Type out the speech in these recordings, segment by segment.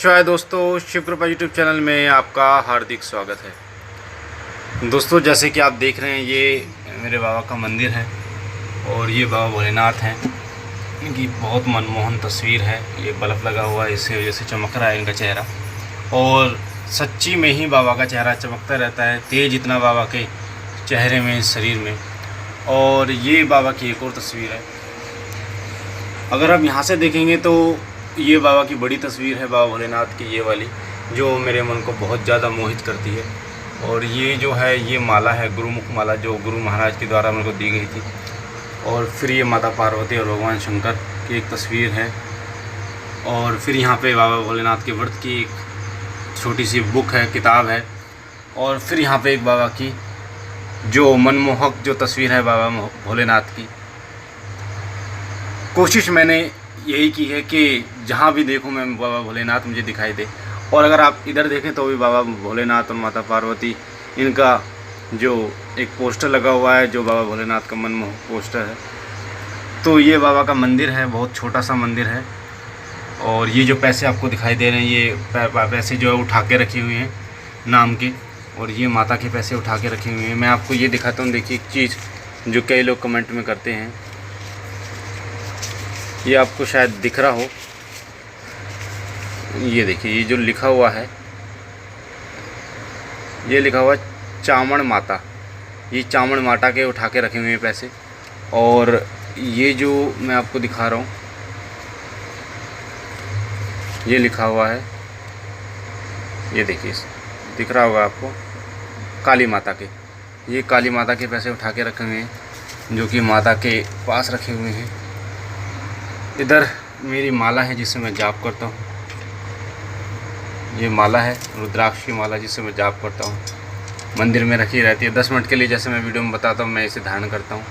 नमस्कार दोस्तों, शिव कृपा यूट्यूब चैनल में आपका हार्दिक स्वागत है। दोस्तों, जैसे कि आप देख रहे हैं, ये मेरे बाबा का मंदिर है और ये बाबा भोलेनाथ हैं। इनकी बहुत मनमोहन तस्वीर है। ये बल्ब लगा हुआ है, इसी वजह से चमक रहा है इनका चेहरा। और सच्ची में ही बाबा का चेहरा चमकता रहता है, तेज इतना बाबा के चेहरे में, शरीर में। और ये बाबा की एक और तस्वीर है। अगर आप यहाँ से देखेंगे तो ये बाबा की बड़ी तस्वीर है, बाबा भोलेनाथ की, ये वाली, जो मेरे मन को बहुत ज़्यादा मोहित करती है। और ये जो है, ये माला है, गुरुमुख माला, जो गुरु महाराज के द्वारा मेरे को दी गई थी। और फिर ये माता पार्वती और भगवान शंकर की एक तस्वीर है। और फिर यहाँ पे बाबा भोलेनाथ के व्रत की एक छोटी सी बुक है, किताब है। और फिर यहाँ पे एक बाबा की जो मनमोहक जो तस्वीर है बाबा भोलेनाथ की। कोशिश मैंने यही की है कि जहाँ भी देखूँ मैं, बाबा भोलेनाथ मुझे दिखाई दे। और अगर आप इधर देखें तो भी बाबा भोलेनाथ और माता पार्वती, इनका जो एक पोस्टर लगा हुआ है, जो बाबा भोलेनाथ का मनमोहक पोस्टर है। तो ये बाबा का मंदिर है, बहुत छोटा सा मंदिर है। और ये जो पैसे आपको दिखाई दे रहे हैं, ये पैसे जो है उठा के रखे हुए हैं नाम के। और ये माता के पैसे उठा के रखे हुए हैं। मैं आपको ये दिखाता हूँ। देखिए, एक चीज़ जो कई लोग कमेंट में करते हैं, ये आपको शायद दिख रहा हो। ये देखिए, ये जो लिखा हुआ है, ये लिखा हुआ है चामण माता। ये चामण माता के उठा के रखे हुए हैं पैसे। और ये जो मैं आपको दिखा रहा हूँ, ये लिखा हुआ है, ये देखिए, दिख रहा होगा आपको, काली माता के। ये काली माता के पैसे उठा के रखे हुए हैं, जो कि माता के पास रखे हुए हैं। इधर मेरी माला है, जिससे मैं जाप करता हूँ। ये माला है, रुद्राक्ष की माला, जिससे मैं जाप करता हूँ। मंदिर में रखी रहती है 10 मिनट के लिए, जैसे मैं वीडियो में बताता हूँ, मैं इसे धारण करता हूँ।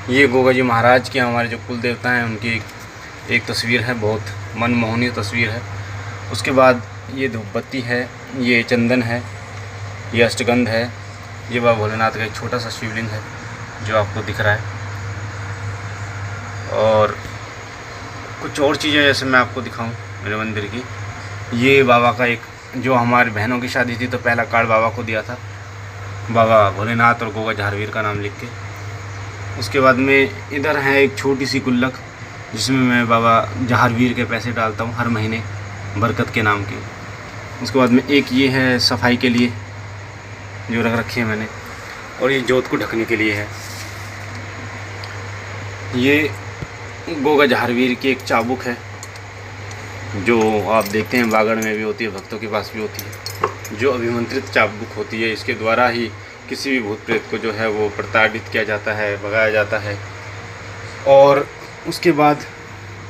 ये गोगा जी महाराज के, हमारे जो कुल देवता हैं, उनकी एक तस्वीर है, बहुत मनमोहनी तस्वीर है। उसके बाद ये धूपबत्ती है, ये चंदन है, ये अष्टगंध है। ये बाबा भोलेनाथ का एक छोटा सा शिवलिंग है, जो आपको दिख रहा है। और कुछ और चीज़ें जैसे मैं आपको दिखाऊं मेरे मंदिर की। ये बाबा का एक, जो हमारी बहनों की शादी थी तो पहला कार्ड बाबा को दिया था, बाबा भोलेनाथ और गोगा झारवीर का नाम लिख के। उसके बाद में इधर है एक छोटी सी गुल्लक, जिसमें मैं बाबा झारवीर के पैसे डालता हूँ हर महीने, बरकत के नाम के। उसके बाद में एक ये है सफाई के लिए, जो रख रखी है मैंने। और ये जोत को ढकने के लिए है। ये गोगा झारवीर की एक चाबुक है, जो आप देखते हैं बागड़ में भी होती है, भक्तों के पास भी होती है, जो अभिमंत्रित चाबुक होती है। इसके द्वारा ही किसी भी भूत प्रेत को जो है वो प्रताड़ित किया जाता है, भगाया जाता है। और उसके बाद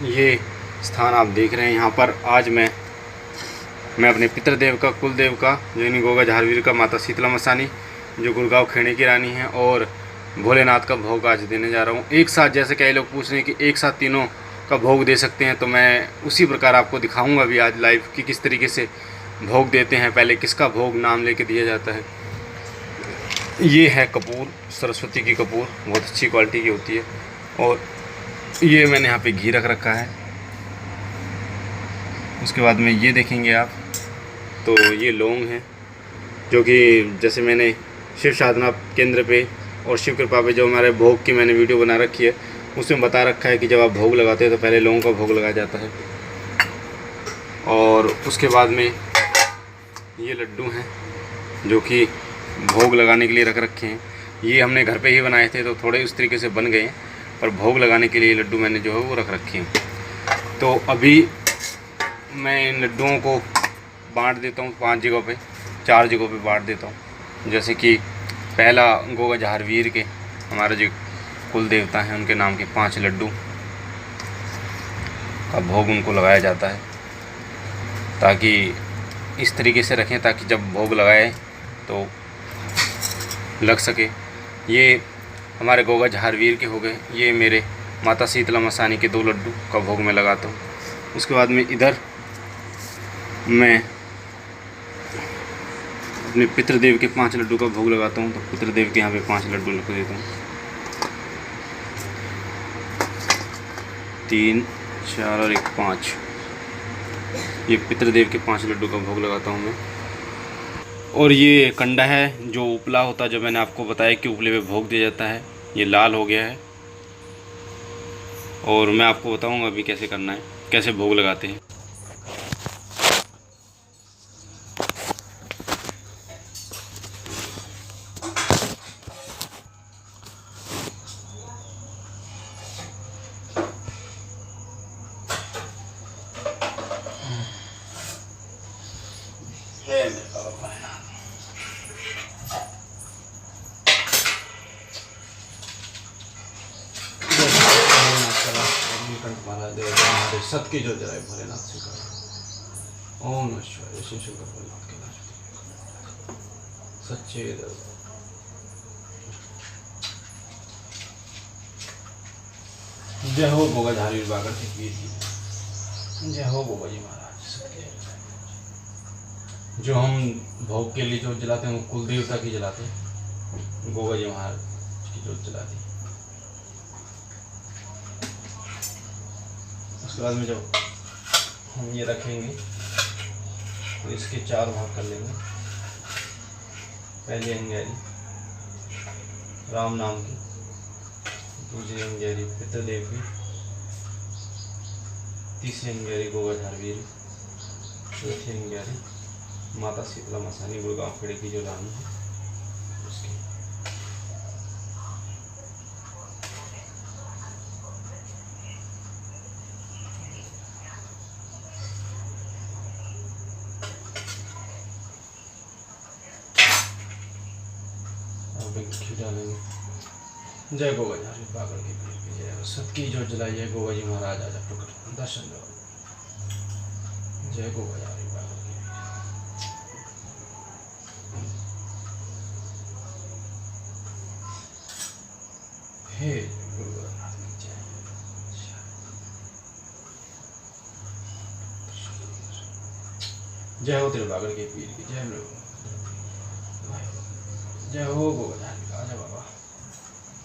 ये स्थान आप देख रहे हैं, यहाँ पर आज मैं अपने पितृदेव का, कुलदेव का, जो इन गोगा झारवीर का, माता शीतला मसानी, जो गुड़गांव खेड़े की रानी है, और भोलेनाथ का भोग आज देने जा रहा हूँ एक साथ। जैसे कई लोग पूछ रहे हैं कि एक साथ तीनों का भोग दे सकते हैं, तो मैं उसी प्रकार आपको दिखाऊंगा भी आज लाइव कि किस तरीके से भोग देते हैं। पहले किसका भोग नाम लेके दिया जाता है। ये है कपूर, सरस्वती की कपूर, बहुत अच्छी क्वालिटी की होती है। और ये मैंने यहाँ पे घी रख रखा है। उसके बाद में ये देखेंगे आप, तो ये लौंग है, जो कि जैसे मैंने शिव साधना केंद्र पे और शिव कृपा पे जो हमारे भोग की मैंने वीडियो बना रखी है, उसमें बता रखा है कि जब आप भोग लगाते हैं तो पहले लौंग का भोग लगाया जाता है। और उसके बाद में ये लड्डू हैं, जो कि भोग लगाने के लिए रख रखे हैं। ये हमने घर पे ही बनाए थे, तो थोड़े उस तरीके से बन गए, पर भोग लगाने के लिए लड्डू मैंने जो है वो रख रखे हैं। तो अभी मैं इन लड्डुओं को बांट देता हूँ 5 जगहों पे, 4 जगहों पे बांट देता हूँ। जैसे कि पहला, गोगा झारवीर के, हमारे जो कुल देवता हैं, उनके नाम के 5 लड्डू का भोग उनको लगाया जाता है, ताकि इस तरीके से रखें ताकि जब भोग लगाए तो लग सके। ये हमारे गोगा झारवीर के हो गए। ये मेरे माता शीतला मसानी के 2 लड्डू का भोग मैं लगाता हूँ। उसके बाद में इधर मैं अपने पितृदेव के 5 लड्डू का भोग लगाता हूँ। तो पितृदेव के यहाँ पे 5 लड्डू लगा देता हूँ। 3, 4 और 1, 5। ये पितृदेव के 5 लड्डू का भोग लगाता हूँ मैं। और ये कंडा है जो उपला होता है, जो मैंने आपको बताया कि उपले पे भोग दिया जाता है, ये लाल हो गया है। और मैं आपको बताऊँगा अभी कैसे करना है, कैसे भोग लगाते हैं। सबके जो जराए भोलेनाथ से कर। ओम नमः शिवाय। शिव शंकर भोलेनाथ के नाम सच्चे दरबार। जय हो गोगाधारी बागर के पीर की, जय हो गोगा जी महाराज सबके। जो हम भोग के लिए जोत जलाते हैं वो कुल देवता की जलाते हैं, गोगा जी महाराज की जोत जलाती है। उसके बाद में जब हम ये रखेंगे तो इसके 4 भाग कर लेंगे। पहली अंगारी राम नाम की, दूसरी अंगारी पितृदेव की, तीसरी अंगारी गोगाधार वीर, चौथी अंगारी माता शीतला मसानी गुड़गांव खेड़े की जो रानी है उसकी। डालेंगे। जय गोगा जी बागड़ की पीर की जय। सबकी जो जलाइए गोगा जी महाराज आजा प्रकट दर्शन दो। जय गोगा जी बागड़ की पीर। हे गुरु गोरखनाथ की जय। जय हो तेरे बागड़ के पीर की जय। जय हो गोगा जी। आजा बाबा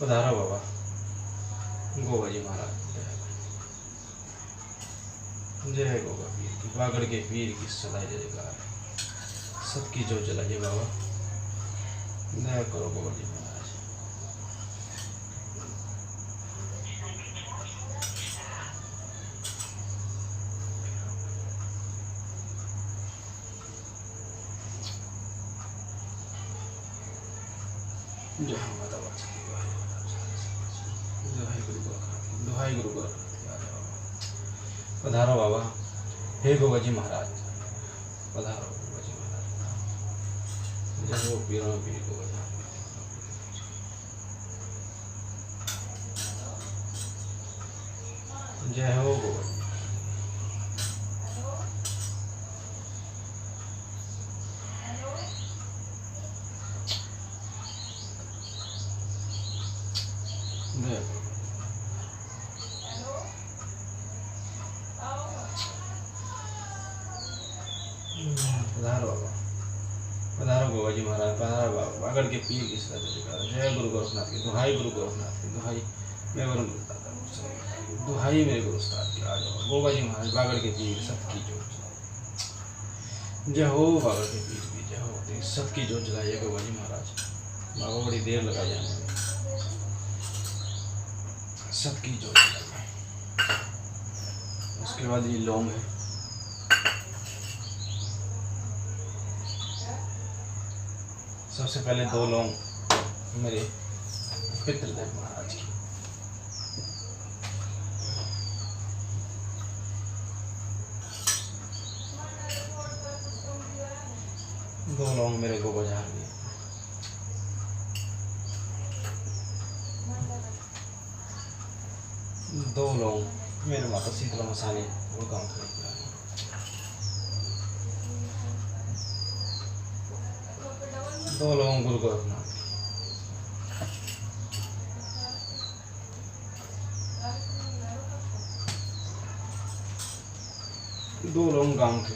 पधारो बाबा गोगा जी महाराज। जय गोगा पीर की, बागड़ के पीर की सदा जयकार। सबकी जो जलाइए बाबा, दया करो गोगा जी महाराज। जय माता वाचा की दुहाई गुरु गोरखनाथ, दुहाई गुरु गोरखनाथ। पधारो बाबा। हे गोगा जी महाराज पधारो गोगा जी महाराज। जय हो पीरों पीर गोगा जी। जय हो गोगा जी। पधारो बाबा, पधारो गोगा जी महाराज, पधारो बाबा बागड़ के पीर की सदा जयकार। जय गुरु गोरखनाथ की दुहाई, गुरु गोरखनाथ की दुहाई। मैं वरुण दुहाई मेरे गुरु उस्ताद की। आ जाओ गोगा जी महाराज बागड़ के पीर सबकी जोत। जय हो बागड़ के पीर की जय हो। सबकी जोत जलाइए गोगा जी महाराज। बाबा बड़ी देर लगा जाने में, सबकी जोत जलाइए। उसके बाद ये लौंग है, सबसे पहले 2 लौंग मेरे पितृदेव महाराज की। दो लौंग मेरे गोगा झार की। दो लौंग मेरे माता शीतला मसानी वो काम करेंगे। दो लौंग गुरु गोरखनाथ। दो लौंग गांव के।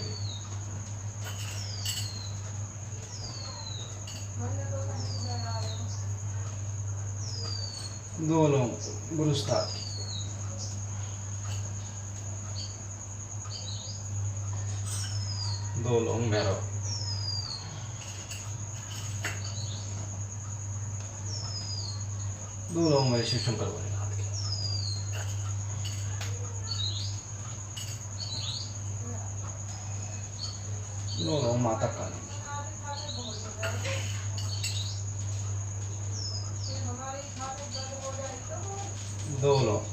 दो लौंग गुरु उस्ताद की। 2 लौंग भैरव, 2 लौंग मेरे शिव शंकर भोलेनाथ के, 2 लौंग माता काली, 2 लौंग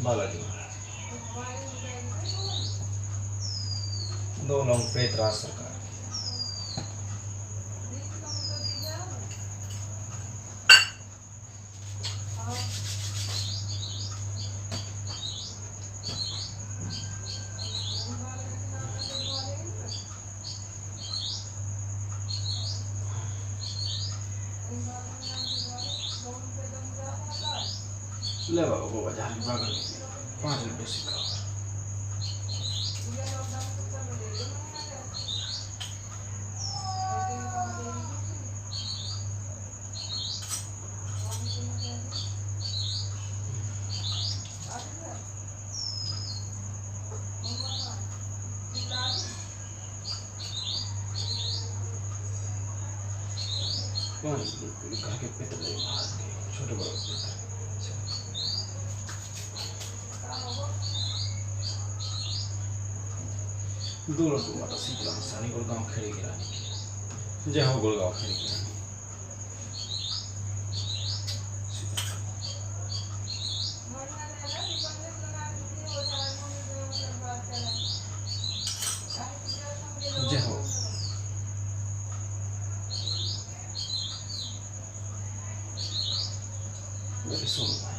बालाजी, 2 लौंग प्रेतराज सरकार, 5 रुपये सिक्का, के पितल छोटे बड़े 2 लड्डू माता शीतला हंसानी गुड़गांव खेड़ी की रानी की, जय हो गुड़गांव खेड़ी की रानी। जय हो मेरे सोनू भाई,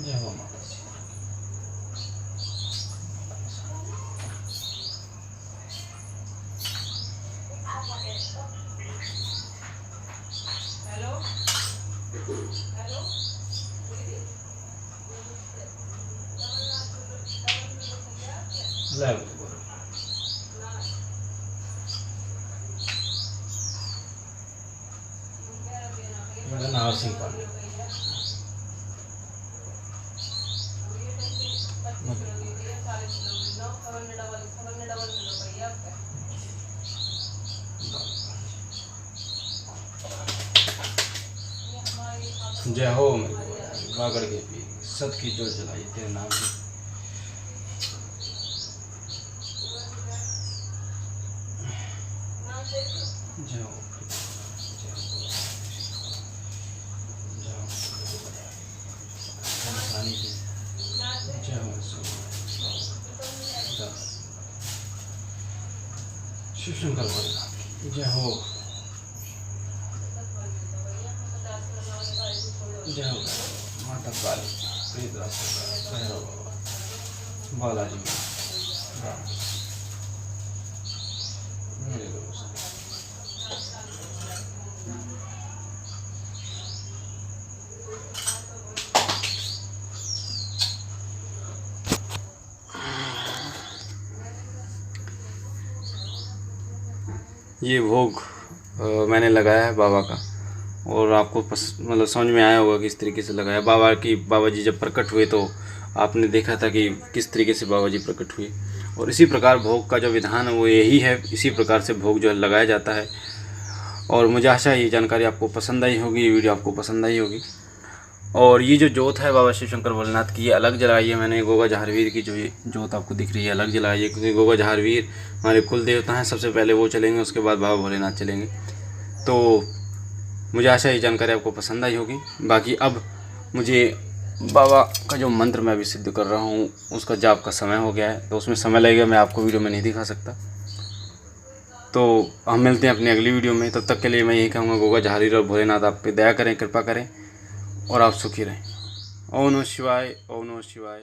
जय हो माता सी। मेरा नाम सिंह पांडे, जय हो गागड़ के पी सत की जोत जलाई तेरे नाम की, जय हो शिव शंकर भोलेनाथ, जय हो, जय हो माता काली, प्रेतराज सरकार, भैरव बाबा, बालाजी मेरे गुरु से। ये भोग मैंने लगाया है बाबा का, और आपको मतलब समझ में आया होगा किस तरीके से लगाया। बाबा जी जब प्रकट हुए तो आपने देखा था कि किस तरीके से बाबा जी प्रकट हुए, और इसी प्रकार भोग का जो विधान है वो यही है, इसी प्रकार से भोग जो है लगाया जाता है। और मुझे आशा है ये जानकारी आपको पसंद आई होगी, ये वीडियो आपको पसंद आई होगी। और ये जो जोत है बाबा शिव शंकर भोलेनाथ की, ये अलग जलाई है मैंने। गोगा जहारवीर की जो ये जोत आपको दिख रही है अलग जलाई है, क्योंकि गोगा जहारवीर हमारे कुल देवता हैं, सबसे पहले वो चलेंगे, उसके बाद बाबा भोलेनाथ चलेंगे। तो मुझे आशा ये जानकारी आपको पसंद आई होगी। बाकी अब मुझे बाबा का जो मंत्र मैं अभी सिद्ध कर रहा हूँ उसका जाप का समय हो गया है, तो उसमें समय लगेगा, मैं आपको वीडियो में नहीं दिखा सकता। तो हम मिलते हैं अपनी अगली वीडियो में, तब तक के लिए मैं यही कहूँगा गोगा जहारवीर और भोलेनाथ आप पे दया करें, कृपा करें और आप सुखी रहें। ओम नमः शिवाय, ओम नमः शिवाय।